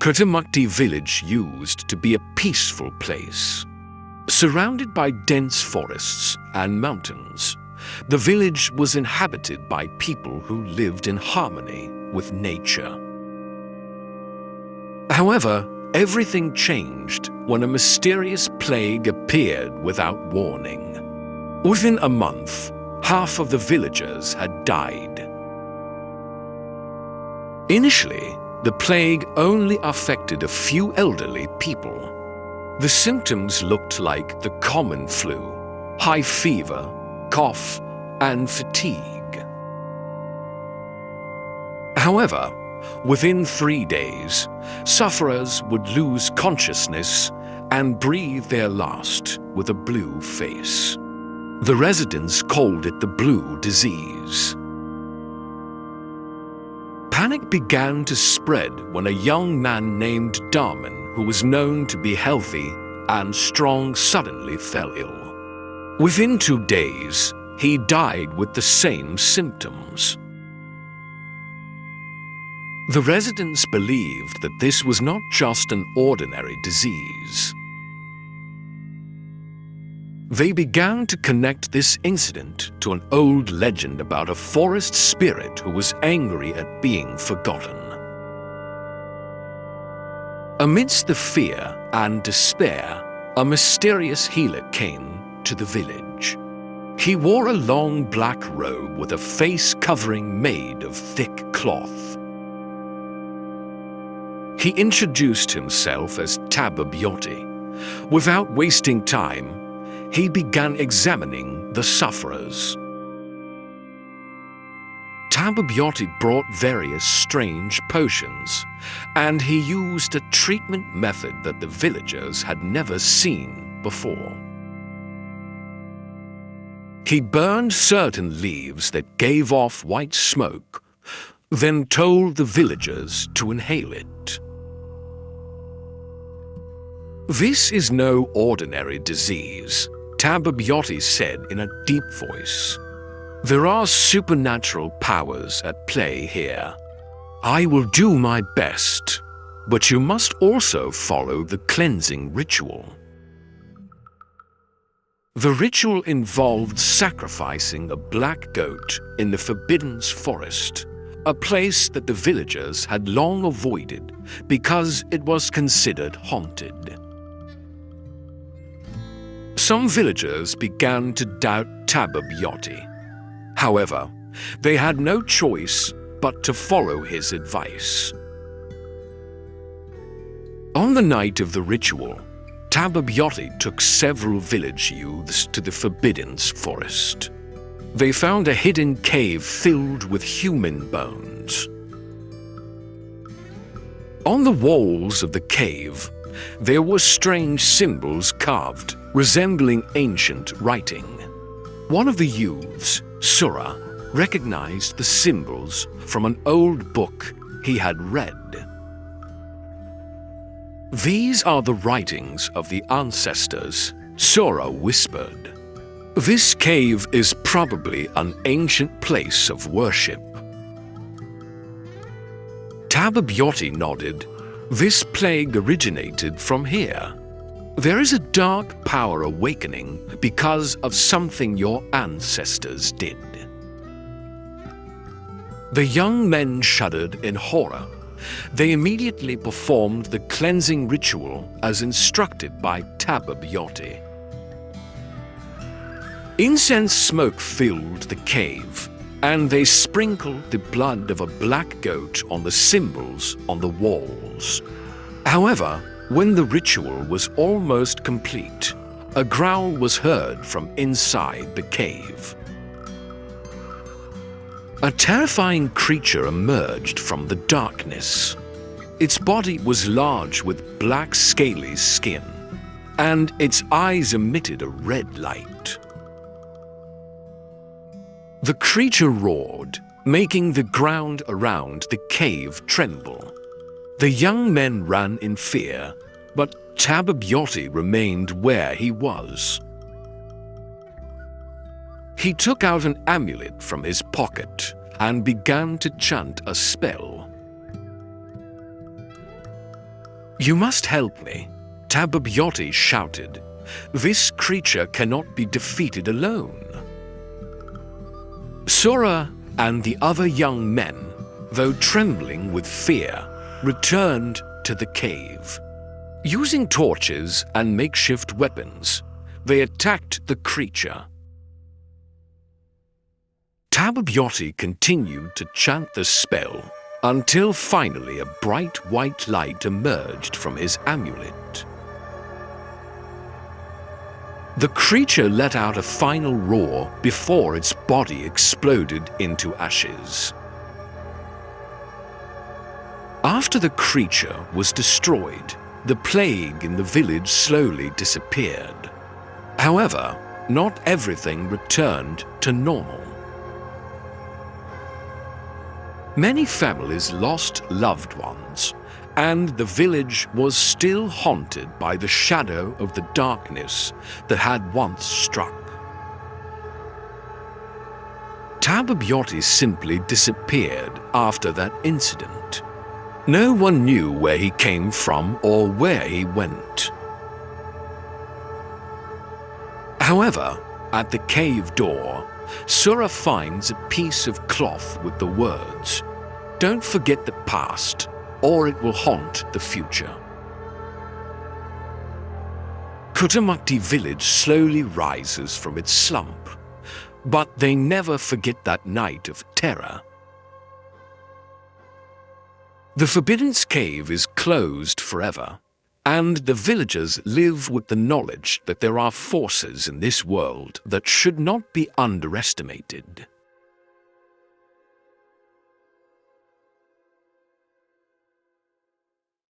Kertamukti Village used to be a peaceful place. Surrounded by dense forests and mountains, the village was inhabited by people who lived in harmony with nature. However, everything changed when a mysterious plague appeared without warning. Within a month, half of the villagers had died. Initially, the plague only affected a few elderly people. The symptoms looked like the common flu: high fever, cough, and fatigue. However, within 3 days, sufferers would lose consciousness and breathe their last with a blue face. The residents called it the blue disease. Panic began to spread when a young man named Darman, who was known to be healthy and strong, suddenly fell ill. Within 2 days, he died with the same symptoms. The residents believed that this was not just an ordinary disease. They began to connect this incident to an old legend about a forest spirit who was angry at being forgotten. Amidst the fear and despair, a mysterious healer came to the village. He wore a long black robe with a face covering made of thick cloth. He introduced himself as Tababiyoti. Without wasting time, he began examining the sufferers. Tababiyoti brought various strange potions, and he used a treatment method that the villagers had never seen before. He burned certain leaves that gave off white smoke, then told the villagers to inhale it. "This is no ordinary disease," Tababiyoti said in a deep voice. "There are supernatural powers at play here. I will do my best, but you must also follow the cleansing ritual." The ritual involved sacrificing a black goat in the Forbidden Forest, a place that the villagers had long avoided because it was considered haunted. Some villagers began to doubt Tababiyoti. However, they had no choice but to follow his advice. On the night of the ritual, Tababiyoti took several village youths to the Forbidden Forest. They found a hidden cave filled with human bones. On the walls of the cave, there were strange symbols carved, resembling ancient writing. One of the youths, Sura, recognized the symbols from an old book he had read. "These are the writings of the ancestors," Sura whispered. "This cave is probably an ancient place of worship." Tababiyoti nodded. "This plague originated from here. There is a dark power awakening because of something your ancestors did." The young men shuddered in horror. They immediately performed the cleansing ritual as instructed by Tababiyoti. Incense smoke filled the cave, and they sprinkled the blood of a black goat on the symbols on the walls. However, when the ritual was almost complete, a growl was heard from inside the cave. A terrifying creature emerged from the darkness. Its body was large with black scaly skin, and its eyes emitted a red light. The creature roared, making the ground around the cave tremble. The young men ran in fear, but Tababiyoti remained where he was. He took out an amulet from his pocket and began to chant a spell. "You must help me," Tabbyoti shouted. "This creature cannot be defeated alone." Sura and the other young men, though trembling with fear, returned to the cave. Using torches and makeshift weapons, they attacked the creature. Tabbyoti continued to chant the spell until finally a bright white light emerged from his amulet. The creature let out a final roar before its body exploded into ashes. After the creature was destroyed, the plague in the village slowly disappeared. However, not everything returned to normal. Many families lost loved ones, and the village was still haunted by the shadow of the darkness that had once struck. Tabbyoti simply disappeared after that incident. No one knew where he came from or where he went. However, at the cave door, Sura finds a piece of cloth with the words, "Don't forget the past, or it will haunt the future." Kertamukti Village slowly rises from its slump, but they never forget that night of terror. The Forbidden Cave is closed forever, and the villagers live with the knowledge that there are forces in this world that should not be underestimated.